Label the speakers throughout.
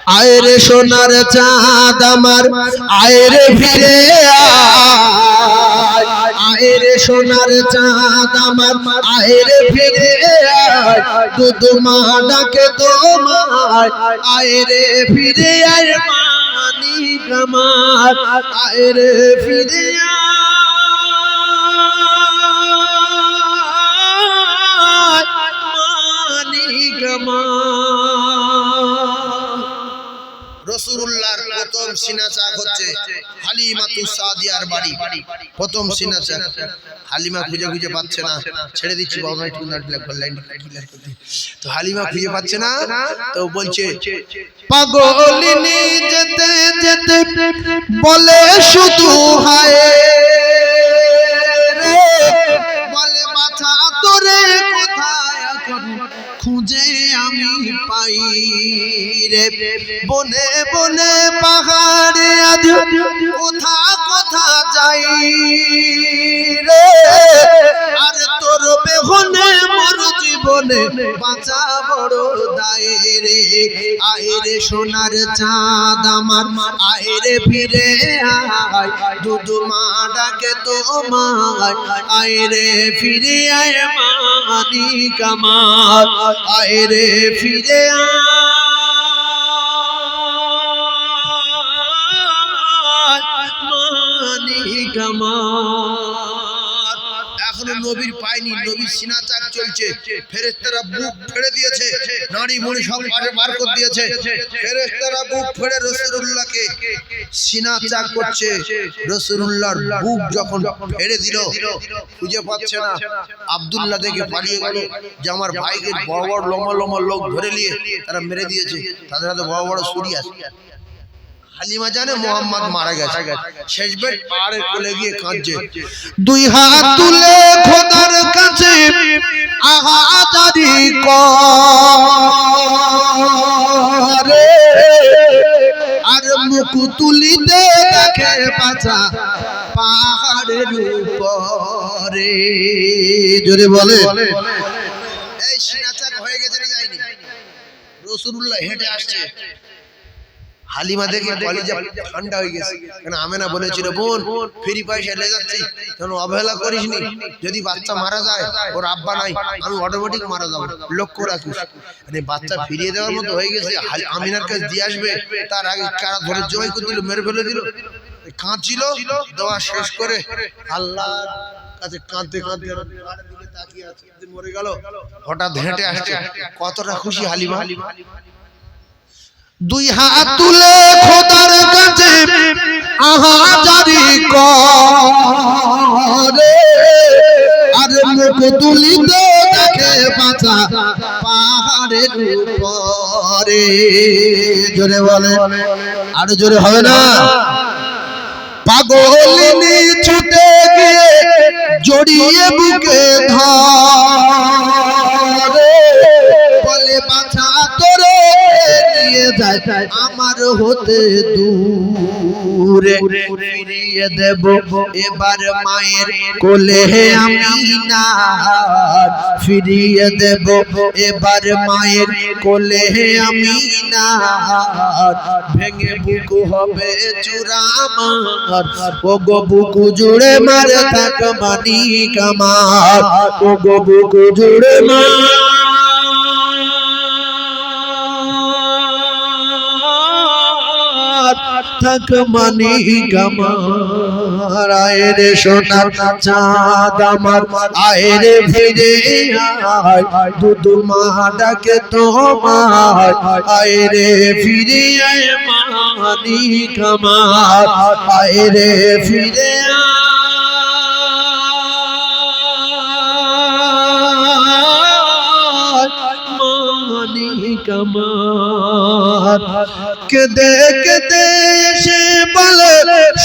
Speaker 1: আয় রে সোনার চাঁদ আমার আয় রে ফিরে আয়, আয় রে সোনার চাঁদ আমার আয় রে ফিরে আয়, দুধ মা ডাকে তোমায় আয় রে ফিরে আয় মানিক আমার আয় রে ফিরে আয় মানিক আমার। রাসূলুল্লাহর প্রথম সিনাচাক হচ্ছে হালিমাতুস সাদিয়ার বাড়ি। প্রথম সিনাচাক হালিমা খুঁজে খুঁজে পাচ্ছে না, ছেড়ে দিচ্ছি বাবা একটু লাইন ক্লিয়ার করতে। তো হালিমা খুঁজে পাচ্ছে না, তো বলছে পাগলিনী যেতে যেতে বলে শুধু হায় রে, বলে বাছা তোরে কোথায় এখন খুঁজে আমি পাই রে, বনে বনে পাহাড়ে আজ কোথা কোথা যাই রে, আর তোর বেহনে মোর জীবনে বাঁচা বড় দায় রে, আয় রে সোনার চাঁদ আমার আয় রে ফিরে আয়, দুধ মা ডাকে তোমায় আয় রে ফিরে আয় মানিক আমার আয় রে ফিরে আয় মানিক আমার। এখনো নবীর পায়নি, নবীর সিনাচাক চলছে, ফেরেশতারা বুক ফেড়ে দিয়েছে, নারী মুড়ি সব বার করে দিয়েছে, ফেরেশতারা বুক ফেড়ে রাসূলুল্লাহকে সিনাচাক করছে। রাসূলুল্লাহর বুক যখন ফেড়ে দিল, খুঁজে পাচ্ছে না, আব্দুল্লাহ দেখে পালিয়ে গেল যে আমার ভাইকে বড় বড় লম্বা লম্বা লোক ধরে নিয়ে তারা মেরে দিয়েছে, তাদের হাতে বড় বড় ছুরি আছে। হালিমা জানে মোহাম্মদ মারা গেছে, শেষবেট পাহাড়ের কোলে গিয়ে কাঁদছে, দুই হাত তুলে খোদার কাছে আহাজারি করে, আর মুখ তুলিতে দেখে বাঁচা পাহাড়ের উপরে। জোরে বলে এই সিনাচাক হয়ে গেছে না যায়নি? রাসূলুল্লাহ হেঁটে আসছে, হালিমা দেখে কলিজা ঠান্ডা হয়ে গেছে, কেন আমেনা বলেছিল বোন ফ্রি পয়সা নিয়ে যাচ্ছি, কেন অবহেলা করিসনি, যদি বাচ্চা মারা যায় ওর আব্বা নাই আমি অটোমেটিক মারা যাবো, লক্ষ্য রাখিস। মানে বাচ্চা ফিরিয়ে দেওয়ার মতো হয়ে গেছে, আমিনার কাছে দিয়ে আসবে তার আগে কারা ধরে জয় করে দিল, মেরে ফেলে দিল, কাঁদছিল, দোয়া শেষ করে আল্লাহর কাছে কাঁদতে কাঁদতে তাকিয়ে আছে, মরে গেল। হঠাৎ হেঁটে আসছে, কতটা খুশি হালিমা, দুই হাত তুলে খোদার কাছে আহাজারি করে, আর মুখ তুলিতে দেখে বাঁচা পাহাড়ের উপরে। জোরে বলে, আর জোরে হবে না? পাগলিনী ছুটে গিয়ে জড়িয়ে বুকে ধরে, বলে বাছা তোরে নিয়ে যায় আমার হতে দূরে, ফিরিয়ে দেব এবার মায়ের কোলে আমি না, ফিরিয়ে দেব এবার মায়ের কোলে আমি না, ভেঙে বুকু হবে চূড়া আমার, ও গো বুকু জুড়ে মারে থাক মানিক আমার, ও গো বুকু জুড়ে মার থাক মানিক আমার, আয় রে সোনার চাঁদ আমার আয় রে ফিরে আয়, দুধ মা ডাকে তোমায় আয় রে ফিরে আয় মানিক আমার আয় রে ফিরে আয় মানিক আমার। কেঁদে কেঁদে এসে বলে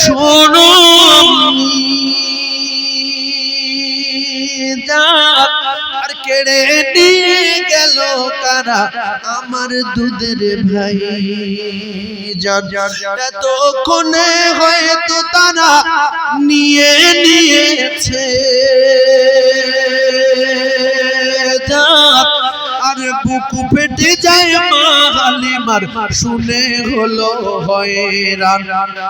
Speaker 1: শোনো আর কেড়ে নিয়ে গেল কারা আমার দুধের ভাই জান, এতক্ষণে হয়তো তারা নিয়ে নিয়েছে আর বুকু পেটে খেতে যায় মা হালিমার শুনে হলো হয়রান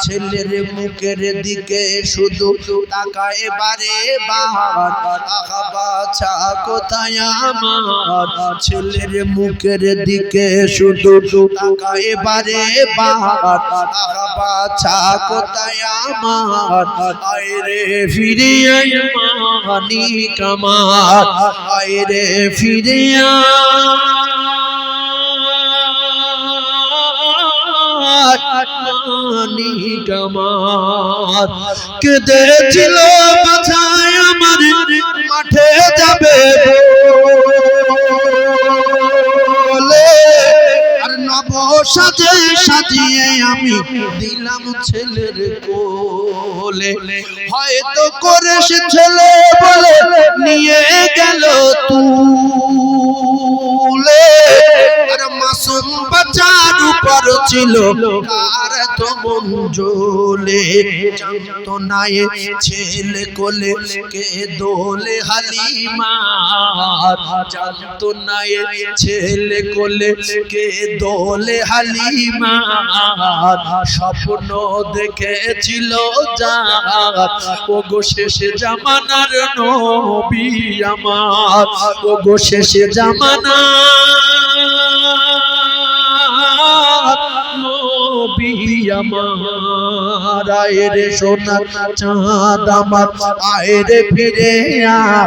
Speaker 1: ছেলের মুখের দিকে শুধু তাকায় বারে বার আহা বাছা কোথায় আমার ছেলের মুখের দিকে শুধু তাকায় বারে বার আহা বাছা কোথায় আমার আয় রে ফিরে আয় মানি কামার আয় রে ফিরে মানি কামার কেঁদেছিল বাছায় আমার মাঠে যাবে সাজে সাজিয়ে আমি দিলাম ছেলের কোলে হয়তো করে সে ছেলে বলে নিয়ে গেল তুলে আর মাসুম বাচ্চার উপর ছিল কার তো মন জ্বলে জানতো না এ ছেলে কোলে কে দোলে হালিমা জানতো না এ ছেলে কোলে কে দোলে হালিমা স্বপ্ন দেখেছিল জাত ওগো শেষে জামানার নবী আমার ওগো শেষে জামানার নবী আমার আয় রে সোনার চাঁদ আমার আয় রে ফিরে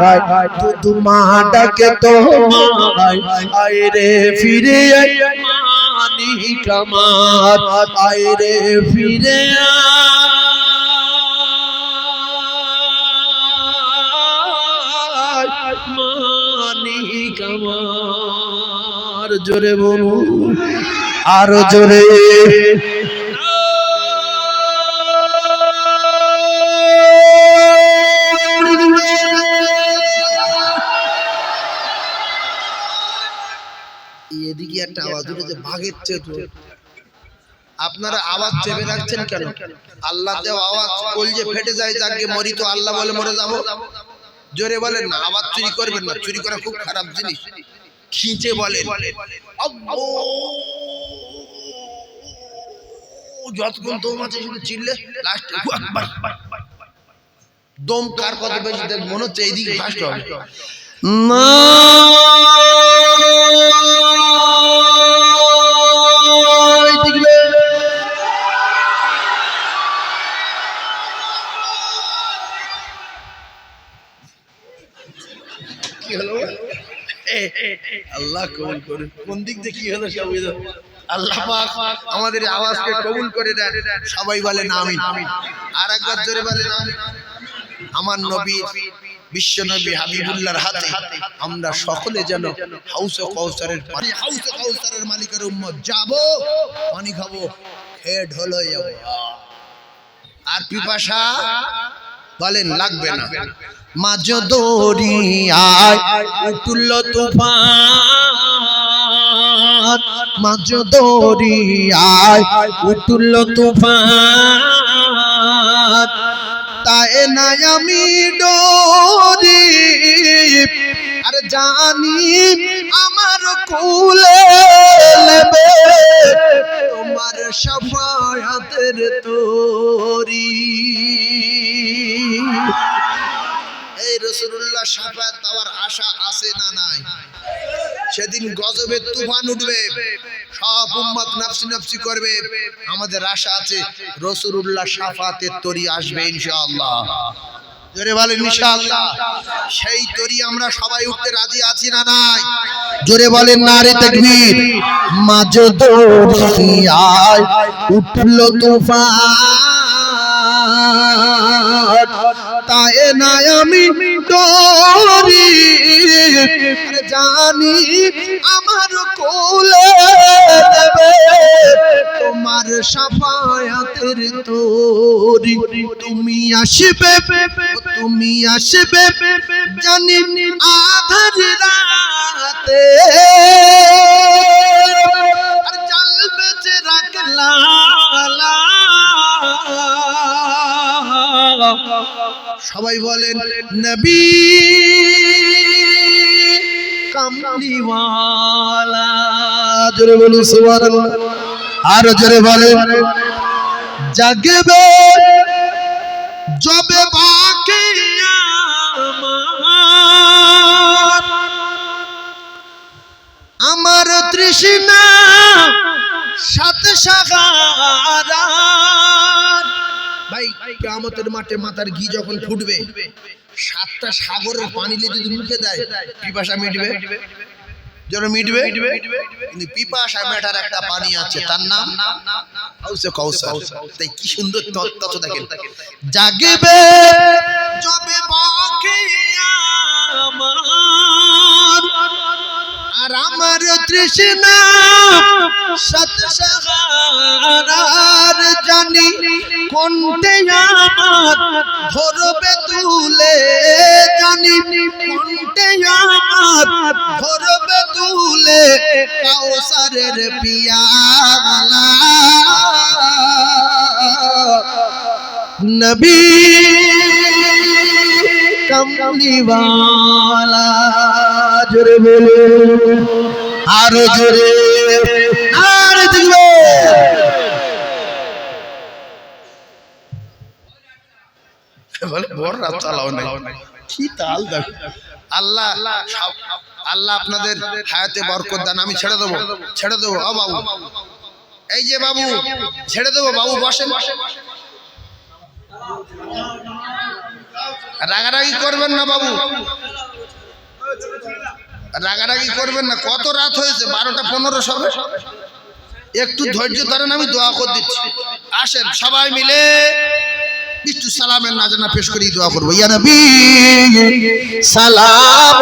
Speaker 1: আয় দুধ মা ডাকে তোমায় আয় রে ফিরে আয় মানি কামার আয় রে ফিরে আয় মানি কামার জোরে বলুন আরো জোরে এদিকে একটা আওয়াজ উঠেছে বাঘের চেয়ে আপনারা আওয়াজ চেপে রাখছেন কেন আল্লাহ দেওয়া আওয়াজ কলজে ফেটে যায় যাকে মরি তো আল্লাহ বলে মরে যাবো জোরে বলেন না আওয়াজ চুরি করবেন না চুরি করা খুব খারাপ জিনিস খিঁচে বলেন যতক্ষণ দম আছে শুধু চিল্লে লাস্ট দম কার কত বেশি মনে হচ্ছে এইদিকে ফার্স্ট হবে না আল্লাহ কবুল করুন কোন দিক দিয়ে কি হলো সব আল্লাহ পাক আমাদের আওয়াজকে কবুল করে দেন সবাই বলেন আমিন আর একবার জোরে বলেন আমিন আমার নবী বিশ্ব নবী হাবিবুল্লাহর হাতে আমরা সকলে যেন হাউসে কাউসারের পানি হাউসে কাউসারের মালিকের উম্মত যাব পানি খাবো খেয়ে ঢোল হয়ে যাব আর পিপাসা বলেন লাগবে না মাঝ দরিয়ায় উঠল তুফান মাঝ দরিয়ায় উঠল তুফান তাই না আমি ডরি আর জানি আমার কুলে নেবে তোমার শাফায়াতের তরি এই রাসূলুল্লাহ শাফায়াত পাওয়ার আশা আছে না নাই সেদিন গজবের তুফান উঠবে সব উম্মত নফসি নফসি করবে আমাদের আশা আছে রাসূলুল্লাহ শাফায়াতের তরি আসবে ইনশাআল্লাহ জোরে বলেন ইনশাআল্লাহ সেই তরি আমরা সবাই উঠতে রাজি আছি না নাই জোরে বলেন নারে তাকবীর মাঝ দরিয়ায় উঠল তুফান তাই না আমি ডরি জানি আমার কোলে দেবে তোমার শাফায়াতের তরি তুমি আসবে জানি আধার রাতে আর জ্বলবে চিরাগ লালা সবাই বলেন নবী কামলিওয়ালা জোরে বলি সুবহানাল্লাহ। আর জোরে বলেন জাগবে যবে বাকি আমার তৃষ্ণা সাত সাগর। ভাই কিয়ামতের মাঠে মাথার ঘি যখন ফুটবে, সাতটা সাগরের পানি যদি মুখে দেয়, পিপাসা মিটবে? যেন মিটবে। কিন্তু পিপাসা মেটার একটা পানি আছে, তার নাম হাউসে কাউসার। তাই কি সুন্দর তত্ত্ব দেখেন, জাগবে যবে বাকি আমার আর আমার তৃষ্ণা সাত সাগর। জানি কোনটে আমার ধরবে তুলে, জানি কোনটে আমার ধরবে তুলে কাউসারের পিয়ালা। নবী কমলিওয়ালা। জোরে বলে আরো জোরে, আর দেখবে বলে বড় রাত চালাও না, কি তাল দেখ। আল্লাহ আল্লাহ আপনাদের হায়াতে বরকত দান। আমি ছেড়ে দেবো ও বাবু, এই যে বাবু ছেড়ে দেবো, বাবু বসেন। রাগারাগি করবেন না বাবু, রাগারাগি করবেন না। কত রাত হয়েছে? 12টা 15 সবে। একটু ধৈর্য ধরেন, আমি দোয়া করে দিচ্ছি। আসেন সবাই মিলে একটু সালামের নাজানা পেশ করি, দোয়া করবো। ইয়া নবী সালাম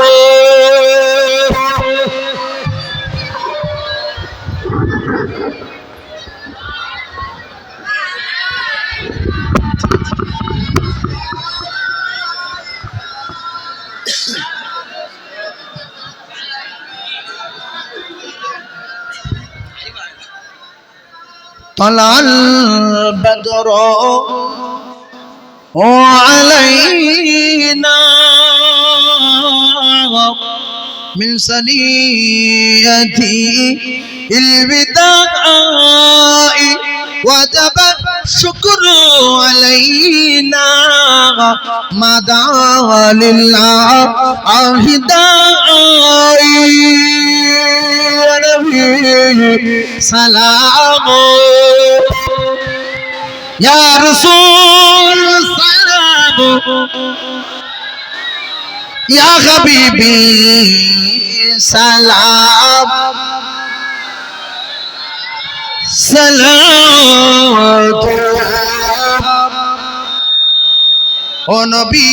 Speaker 1: طلع البدر علينا من ثنية الوداع وجب الشكر علينا ما دعا لله داعي. سلام يا رسول سلام يا حبيبي سلام سلام ओ नबी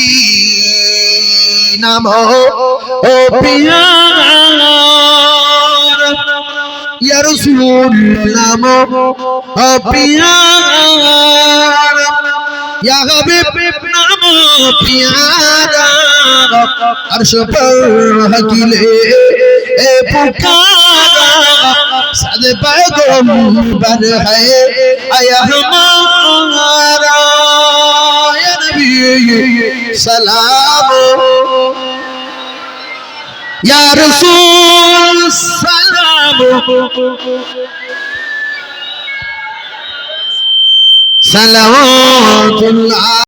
Speaker 1: नाम ओ प्यार या रसूल नाम ओ प्यार या हबीब नाम ओ प्यारा अर्श पर हकीले ए पुकारा सद पैगंबर है आया हमारा या नबी सलाम या रसूल सलाम सलावतुल्लाह